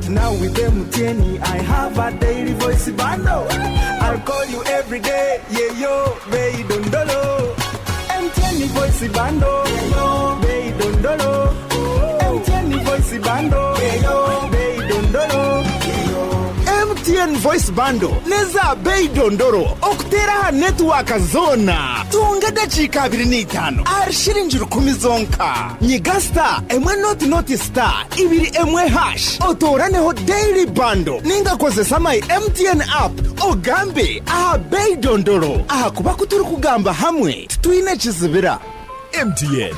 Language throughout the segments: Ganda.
now with MTN, I have a daily voice bundle. I'll call you every day, yeah yo, bay dondolo. MTN voice bundle, yeah yo, bay dondolo. MTN voice bundle, yeah yo, bay dondolo. MTN voice bundle neza bei dondoro okutera network zona tunga dakika 25 arshiringi 10 zonka nyigasta emwe not star ibiri emwe hash otoraneho daily bundle ninga kozesa my MTN app ogambe aha bei dondoro aha kuba kuturi kugamba hamwe twine kizibira MTN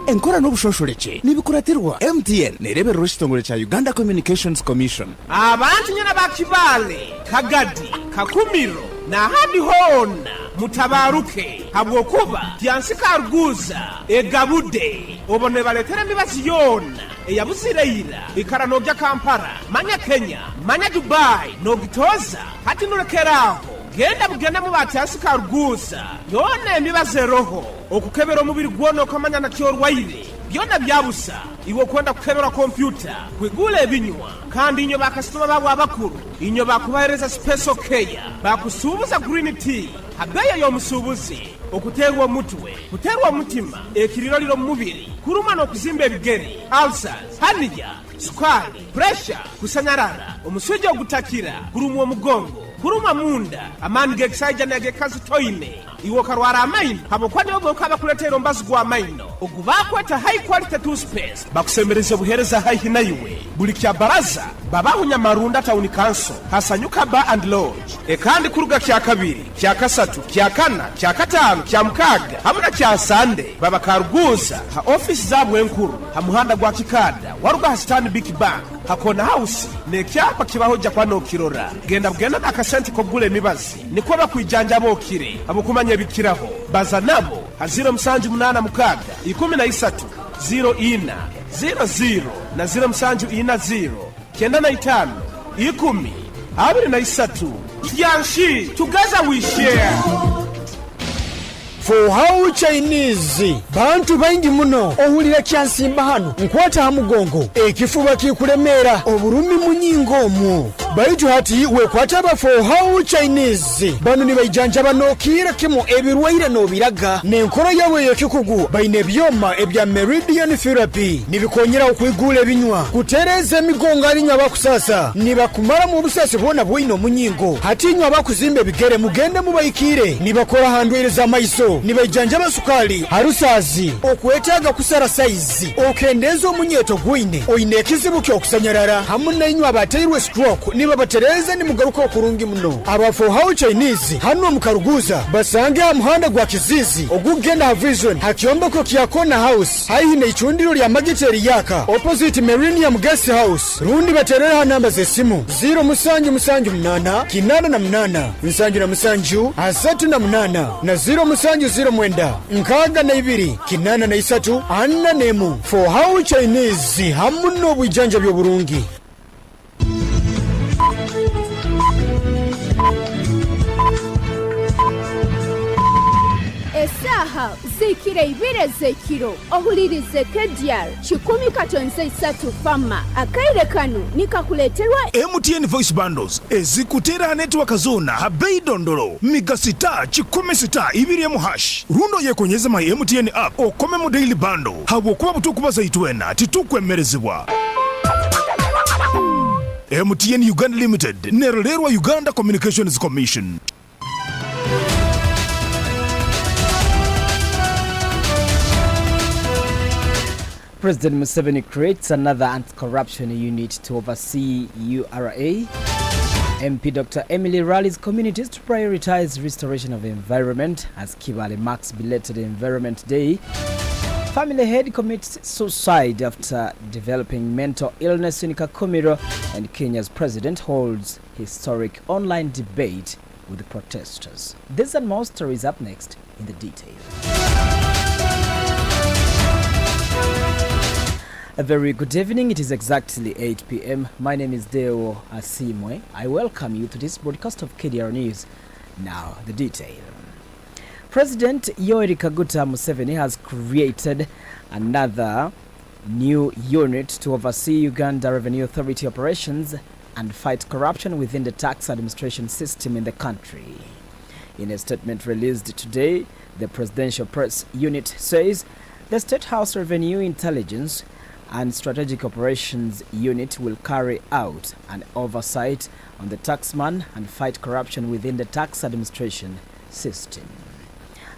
enkora n'obushosholeke nibikuratirwa MTN nereberero kitongole cha Uganda Communications Commission. Abantu nyina bakibale kagadi kakumiro na hadi hona mutabaruke habwokuba tyansika ruguza egabude obone baletere mibasi yona eyabusireira ikara nogya Kampala manya Kenya manya Dubai nogitoza hati nolekeraho genda bugenda mu batyasika ruguza yona emibaze roho okukebera omubiri gwono kamanya na kyorwaire byona byabusa iwo kwenda kukebera computer kwigula ebinywa kandi inyo bakasitoma babo abakuru inyo bakubahereza special care bakusubuza green tea habeya y'omusubuzi okuterwa mutwe kuterwa mutima ekiriro liro mubiri kuruma no kuzimba ebigeri ulcers hanija sukari pressure kusanyarara omusujja ogutakira kurumwa omugongo kuruma munda amani geksaija na gekazi toine iwo karwara amaino habokwane obwo kabakuletera mbazi gwa amaino ogubakweta high quality toothpaste bakusemereza buhereza high naiwe buli kya baraza babahunya marunda town council hasanyuka bar and lodge ekandi kuruga kya kabiri kya kasatu kya kana kya katano kya mukaga hamuna kya sande babakaruguza ha office zabwe enkuru ha muhanda gwa kikada waruga stand big bank hakona house ne kyapa kibahoja kwano kirora genda bugenda akasenti ko gule mibazi niko bakwijanja bokire abukumanya bikiraho baza nabo hazira msanju munana mukaga 13 04 00 na 0 msanju 40 kenda na 5 10 23 yanshi together we share. For how Chinese bantu baingi muno ohulira kyansimba hano nkwata hamugongo ekifuba kikuremera oburumi munyingo mu baitu hati wekwata ba for how Chinese bano ni bayijanja banokira kimo ebirwaire no biraga nenkoro yawe yakikugu baine byoma ebya meridian therapy nibikonyera okwigula ebinywa kutereza emigongo alinya bakusasa nibakumara mu busase bona bwino munyingo hati nywa bakuzimbe bigere mugende mubayikire nibakora handwiriza maiso nibajanja basukali harusazi okwetaga kusara size okendezo munyeto gwine oine kizibu kyo kusanyarara hamuna inywa baterwe stroke niba batereza ni mugaruka okurungi muno aba for how Chinese hano mukaruguza basange amuhanda gwa kizizi ogugenda ha vision hakiomba ko kiyakona house haine ichundiro lya magiteri yaka opposite Millennium Guest House rundi baterera namba zesimu 0 musanju 8 kinana na 8 musanju na musanju asatu na 8 na 0 musanju 0 mwenda nkaga na 2 kinana na 3 anna nemu for how Chinese hamuno bwijanja byo burungi. Esaha zikire ibire zekiro ohulirize Kdr 10 fama akaire kanu nikakuleterwa MTN voice bundles ezikutera network zona habei dondoro migasita 10 ibiri mu hash rundo yekonyeza my MTN app okome mu daily bundle habo kuba butukubaza itwena titukwemerezebwa. MTN Uganda Limited nererwa Uganda Communications Commission. President Museveni creates another anti-corruption unit to oversee URA. MP Dr. Emily rallies communities to prioritize restoration of the environment as Kibale marks belated Environment Day. Family head commits suicide after developing mental illness in Kakumiro, and Kenya's president holds historic online debate with the protesters. This and more stories up next in the detail. A very good evening. It is exactly 8 p.m. My name is Deo Asiimwe. I welcome you to this broadcast of KDR News. Now, the detail. President Yoweri Kaguta Museveni has created another new unit to oversee Uganda Revenue Authority operations and fight corruption within the tax administration system in the country. In a statement released today, the Presidential Press Unit says the State House Revenue Intelligence and Strategic Operations Unit will carry out an oversight on the taxman and fight corruption within the tax administration system.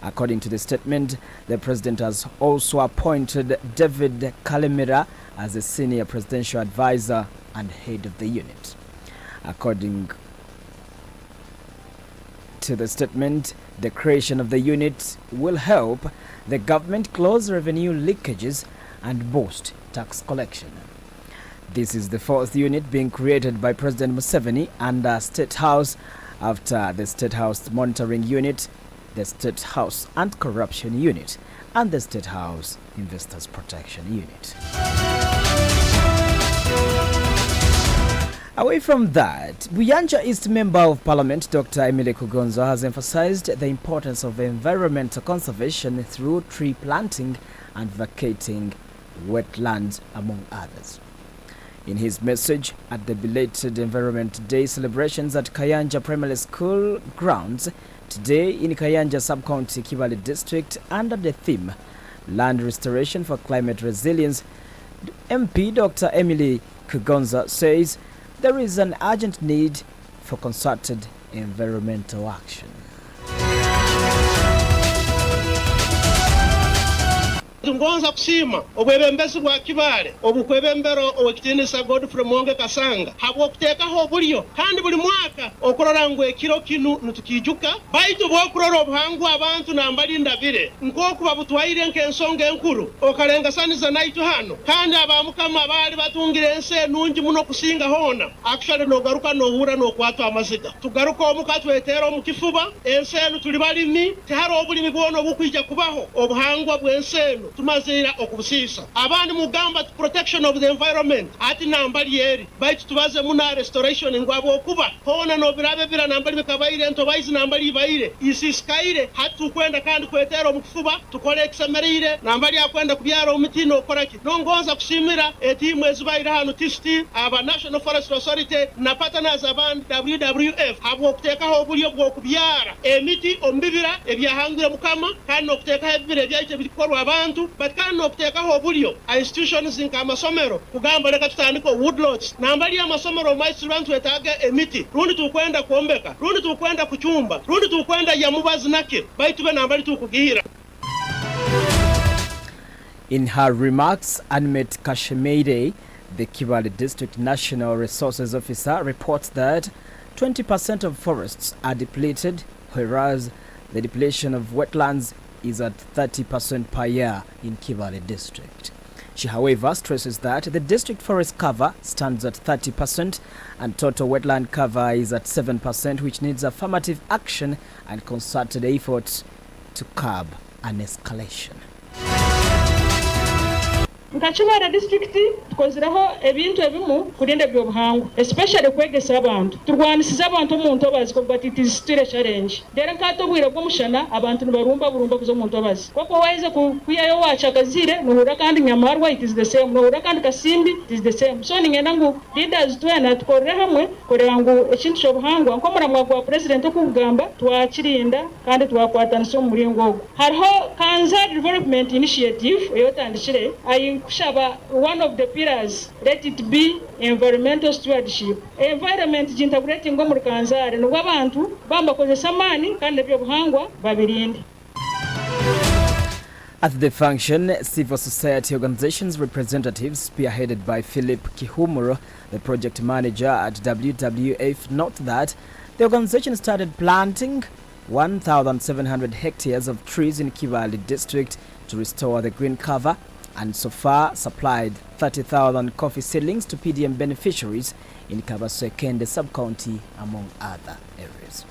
According to the statement, the President has also appointed David Kalemera as a senior presidential advisor and head of the unit. According to the statement, the creation of the unit will help the government close revenue leakages and boost tax collection. This is the fourth unit being created by President Museveni under State House after the State House Monitoring Unit, the State House Anti-Corruption Unit, and the State House Investors Protection Unit. Away from that, Buyanja East Member of Parliament Dr. Emily Kugonzo has emphasized the importance of environmental conservation through tree planting and vacating wetlands, among others. In his message at the belated Environment Day celebrations at Kayanja Primary School grounds today in Kayanja Sub-County Kibale District under the theme Land Restoration for Climate Resilience, MP Dr. Emily Kugonza says there is an urgent need for concerted environmental action. Tungonza kusima obwebembezi bwa Kibale obukwebembero owekitinisa Godfrey Monge Kasanga habwo kutekaho obulyo kandi buli mwaka okurora ngwe kiro kinu nutukijuka baitu bwokurora obuhangu abantu nambalinda bire nkokuba butwaire nkensonga enkuru okalengasaniza naitu hano kandi abamukama abali batungire ense nungi muno kusinga hona akushale nogaruka nohura nokwatwa amaziga tugaruka omukatu etero mukifuba ensenu tuli balimi teharo obulimi bwono bukwija kubaho obuhangwa bwensenu tumazira okubusisa abandi mugamba protection of the environment ati nambali yeri baitu tubaze muna restoration ngwabo okuba hona no birabe bira nambali bikabaire nto baizi nambali baire isisikaire hatu kwenda kandi kwetero mukifuba tukole examerire nambali akwenda kubyara omitino okoraki nongoza kusimira etimu ezibaire hano tisti aba National Forest Authority na partners abandi WWF abo kutekaho obulyo bwo kubyara emiti ombibira ebyahangire mukama kandi okutekaho ebibire ebyaite bikorwa abantu batkano okutekaho obulyo institutions nka amasomero kugamba leka tutandika woodlots nambali amasomero maisuru bantu etaga emiti rundi tukwenda kuombeka rundi tukwenda kuchumba rundi tukwenda ya mubazi nake baitu be nambali tukugira. In her remarks, Anmet Kashemede, the Kibale District National Resources Officer, reports that 20% of forests are depleted, whereas the depletion of wetlands is at 30% per year in Kibale District. She, however, stresses that the district forest cover stands at 30% and total wetland cover is at 7%, which needs affirmative action and concerted efforts to curb an escalation. Nkachibara district tukoziraho ebintu ebimu kulinda byobuhangu especially kwegesa abantu turwanisiza abantu mu ntobazi ko but it is still a challenge dera nkatobwira ko mushana abantu nibarumba kuzo mu ntobazi koko waize kuyayo wachagazire nuhura kandi nyamarwa it is the same nuhura kandi kasimbi it is the same so ningenda ngo leaders twena tukorera hamwe korera ngo ekintu cyobuhangu nko muramwa kwa president okugamba twakirinda kandi twakwatanisa mu muringo hariho Kanza Development Initiative eyotandikire kushaba one of the pillars, let it be environmental stewardship. Environment jintakureti ngo muri Kanzare no abantu bamba kozesa mani kandi byobuhangwa babirinde. At the function, civil society organizations representatives spearheaded by Philip Kihumuro, the project manager at WWF, note that the organization started planting 1,700 hectares of trees in Kibale district to restore the green cover, and so far supplied 30,000 coffee seedlings to PDM beneficiaries in Kabaswekende sub-county, among other areas.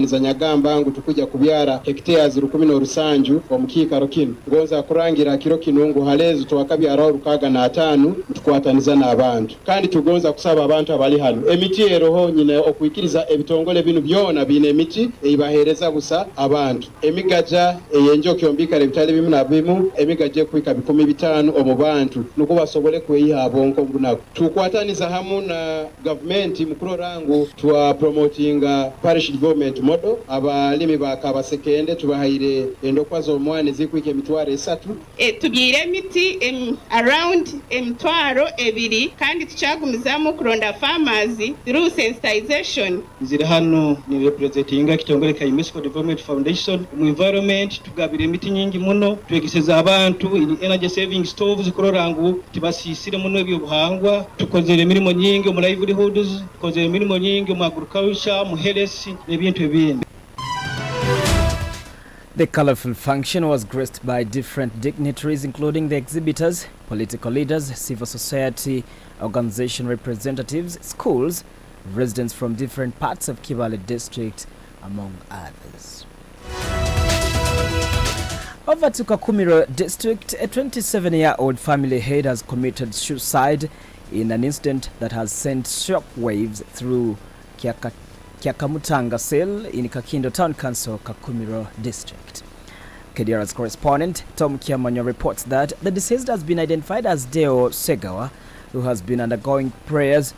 nizanyagamba ngu tukuja kubyara hectares 10 rusanju omukikaro kino ngoza kurangira kiro kino ngu halezo twakabyaraho 65 tukwataniza n'abantu kandi tugonza kusaba abantu abali hano emiti eroho nyine okwikiriza ebitongole binu byona bine emiti eibahereza busa abantu emigaja eyenjoke ombikale bitali bimu na bimu emigaje kwika 15 omu bantu nuko basobole kweyiha abonko mbunaku tukwataniza hamu na government mukuru rangu twa promotinga parish development model abalimi bakabasekende tubahire endokwa zo mwane zikwike emitwaro 3 tugire emiti around emitwaro 2 kandi tuchagumizamu kuronda farmers through sensitization. Ziri hano ni representinga kitongole ka UNESCO Development Foundation mu environment tugabire emiti nyingi muno twegiseza abantu in energy saving stoves kurorangu tibasisire muno ebyo buhangwa tukozere emirimo nyingi mu livelihoods tukozere emirimo nyingi mu agriculture mu health n'ebintu ebindi. The colorful function was graced by different dignitaries, including the exhibitors, political leaders, civil society organization representatives, schools, residents from different parts of Kibale district, among others. Over to Kakumiro district, a 27-year-old family head has committed suicide in an incident that has sent shock waves through Kyakamutanga Cell in Kakindo Town Council, Kakumiro district. KDR's correspondent Tom Kiamanyo reports that the deceased has been identified as Deo Segawa, who has been undergoing prayers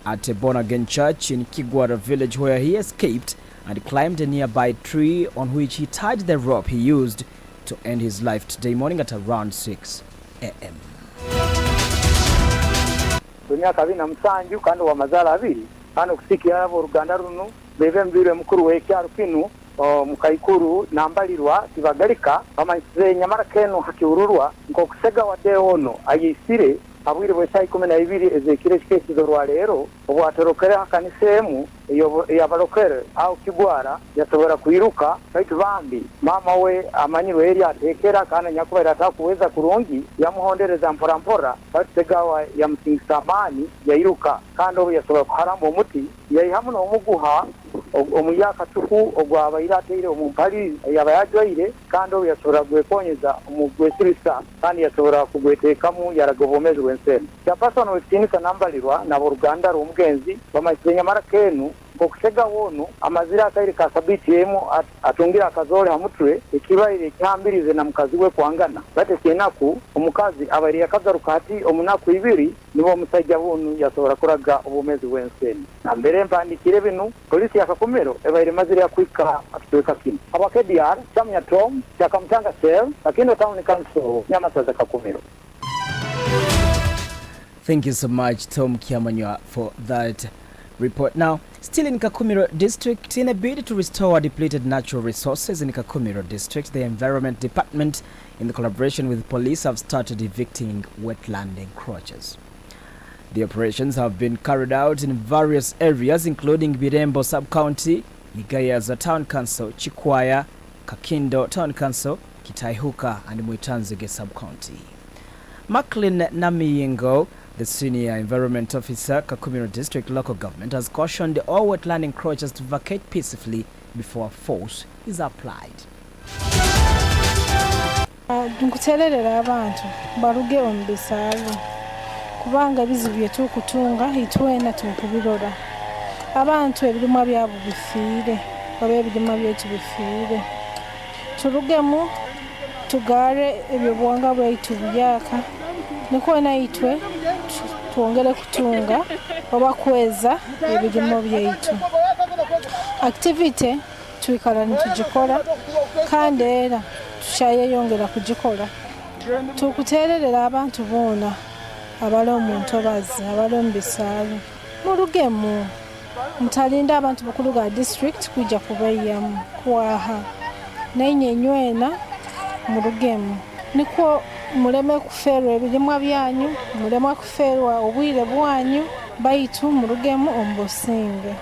at a born-again church in Kigwara village, where he escaped and climbed a nearby tree on which he tied the rope he used to end his life today morning at around 6 a.m. Dunyaka bina msanju kando wa mazala abiri hano kusikia abo Ruganda runo beve mbire mukuru w'ekyaro kinu mukaikuru nambalirwa tibagalika bamanyize nyamara kenu hakiururwa ngo kusega wade ono ayisire abwire bwesa 12 ezekire kikekizo rwa lero obwatorokere hakanisemu iyo yabalokere au Kigwara yasobora kuiruka kaitu bambi mama we amanyirwe eri atekera kana nyakubera atakuweza kurungi yamuhondereza mpora bategawa ya msingisamani yairuka kandi obu yasobora kuharamba omuti yayihamu n'omuguha omuyaka tuku ogwaba irateire omumpali yabayajwaire kandi obu yasobora gwekonyeza omugwesirisa kandi yasobora kugwetekamu yaragobomeza wensene yapasono wetinika nambalirwa nabo Ruganda rw'omugenzi bamaze nyamara kenu okusega wono amazira akaire ka sabiti yemo atungira akazole hamutwe ikibaire kyambirize na mukazi we kwangana bate kenaku omukazi abari yakagaruka hati omunaku 2 nibo musajja wono yasobora kuraga obumezi wenseni na mbere mpandikire binu polisi yakakomero ebaire mazira yakwika atweka kino aba KDR chamya Tom Kyakamutanga Cell Kakindo Town Council Nyamasaza Kakomero. Thank you so much, Tom Kiamanywa, for that report. Now, still in Kakumiro district, in a bid to restore depleted natural resources in Kakumiro district, the Environment Department, in collaboration with police, have started evicting wetland encroachers. The operations have been carried out in various areas, including Birembo Sub-County, Igayaza Town Council, Chikwaya, Kakindo Town Council, Kitaihuka, and Muitanzige Sub-County. Macklin Namiyengo, the senior environment officer, Kakumiro District Local Government, has cautioned all wetland encroachers to vacate peacefully before force is applied. Nkutererera abantu baruge ombisalo kubanga bizibye tukutunga itwena tukubirora abantu ebirimo byabo bifire babe ebirimo byetu bifire turugemu tugare ebyobwanga bwaitu byaka niko naitwe tuongere kutunga oba kweza ebirimo byaitu activity twikala nitujikora kandi era tushayeyongera kujikora tukutererera abantu bona abalo omuntu bazi abalo mbisalo murugemu mutalinda abantu bakulu ga district kujja kubayamu kwaha nainyenywena murugemu niko muleme kuferwa ebirimwa byanyu muleme kuferwa obwire bwanyu baitu murugemu ombosinge.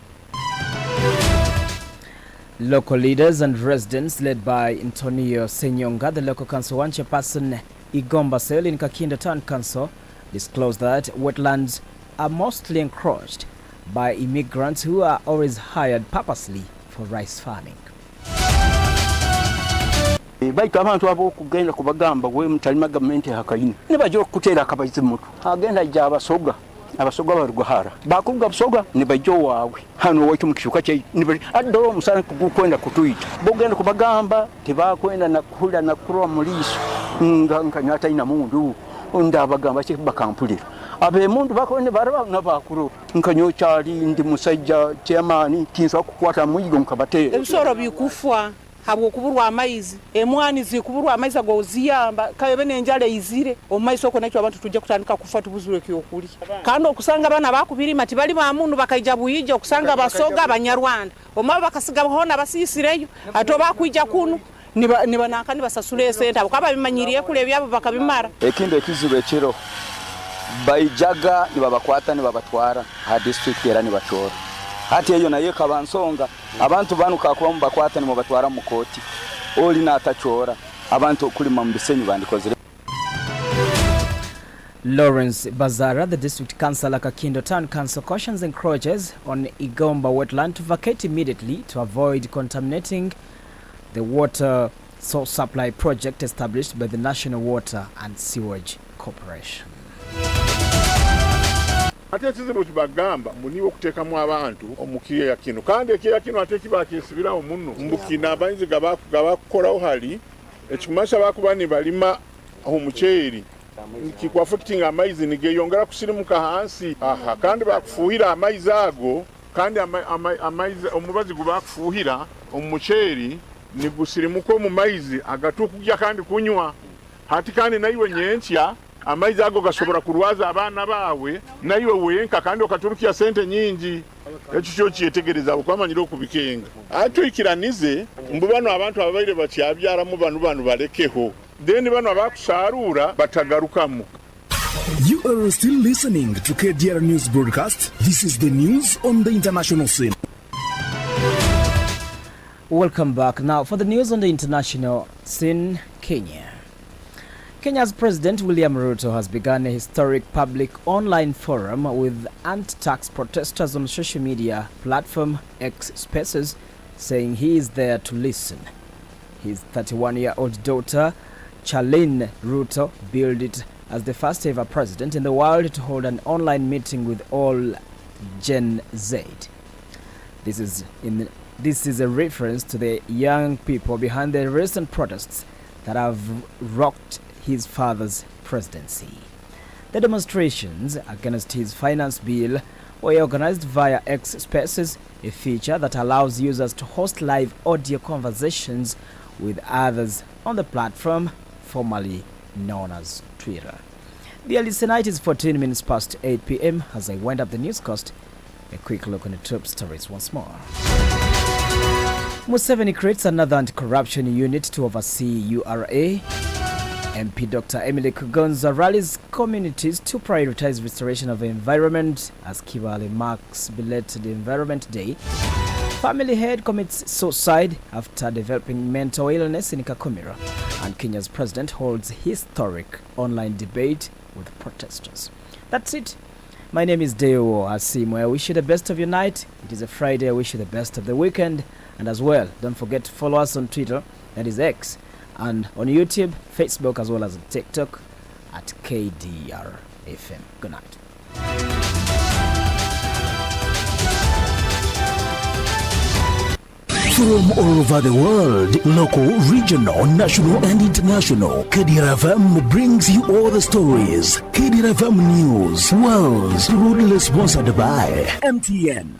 Local leaders and residents led by Antonio Senyonga, the local council one chairperson Igomba Sel in Kakindo Town Council, disclosed that wetlands are mostly encroached by immigrants who are always hired purposely for rice farming. Baitu abantu abokugenda kubagamba we mutalima government hakayina nibajo kutera akabayizi mutu agenda jaba soga abasoga barugahara bakuga busoga nibajo wawe hano waitu mukishuka cye nibali adoro musana kukwenda kutuita bogenda kubagamba tibakwenda nakula nakuro muliso nkanyata ina mundu ndabagamba cye bakampulira abe mundu bakwenda baraba nabakuru nkanyochali ndi musajja chairman kinso kukwata muyigo nkabate ebisoro bikufwa habwo kuburwa amaizi emwani zikuburwa amaizi ago ziyamba kabe nenjale izire omaiso ko nakyo abantu tujja kutandika kufa tubuzure kyokuli kandi okusanga bana bakubirima tibali ba mundu bakaija buyija okusanga basoga abanyarwanda omaba bakasiga hona basisireyo ato bakwijja kunu niba nakani basasule sente abo kaba bimanyiriye kule byabo bakabimara ekinde kizibe kiro bayijaga nibabakwata nibabatwara ha district era nibachora hati eyo naye kabansonga abantu banuka kuba mubakwata ni mubatwara mu koti oli natachora abantu kuli mambisenyi bandikozere. Lawrence Bazara, the district councillor Kakindo Town Council, cautions encroachers on Igomba wetland to vacate immediately to avoid contaminating the water source supply project established by the National Water and Sewage Corporation. Ate kizibu kibagamba muniwo kutekamu abantu omukiye yakino kandi ekiya kino ate kibakisibira omunno mbukina abanzi gabakola hali ekimasha bakubani balima omucheeri kikwa affecting amaizi nigeyongera kusirimuka hansi kandi bakufuhira amaizi ago kandi amaizi omubazi gubakufuhira omucheeri nigusirimuka mu maizi agatukujya kandi kunywa hati kandi nayiwe nyenkya amaizi ago gashobora kurwaza abana bawe nayiwe wenka kandi okaturukiya sente nyingi ekyo kyo kyetegereza okwamanyira okubikenga atwikiranize mbu bano abantu ababaire bakyabyara mu banu balekeho then bano abakusarura batagarukamu. You are still listening to KDR News Broadcast. This is the news on the international scene. Welcome back. Now for the news on the international scene, Kenya. Kenya's President William Ruto has begun a historic public online forum with anti-tax protesters on social media platform X Spaces, saying he is there to listen. His 31-year-old daughter, Charlene Ruto, billed it as the first ever president in the world to hold an online meeting with all Gen Z. This is a reference to the young people behind the recent protests that have rocked his father's presidency. The demonstrations against his finance bill were organized via X Spaces, a feature that allows users to host live audio conversations with others on the platform, formerly known as Twitter. The early tonight is 14 minutes past 8 p.m. As I wind up the newscast, a quick look on the top stories once more. Museveni creates another anti-corruption unit to oversee URA. MP Dr. Emily Kugonza rallies communities to prioritize restoration of the environment as Kibale marks belated Environment Day. Family head commits suicide after developing mental illness in Kakumiro. And Kenya's president holds historic online debate with protesters. That's it. My name is Deo Asiimwe. I wish you the best of your night. It is a Friday. I wish you the best of the weekend. And as well, don't forget to follow us on Twitter, that is X, and on YouTube, Facebook, as well as on TikTok at KDR FM. Good night. From all over the world, local, regional, national and international, KDR FM brings you all the stories. KDR FM News, world's proudly sponsored by MTN.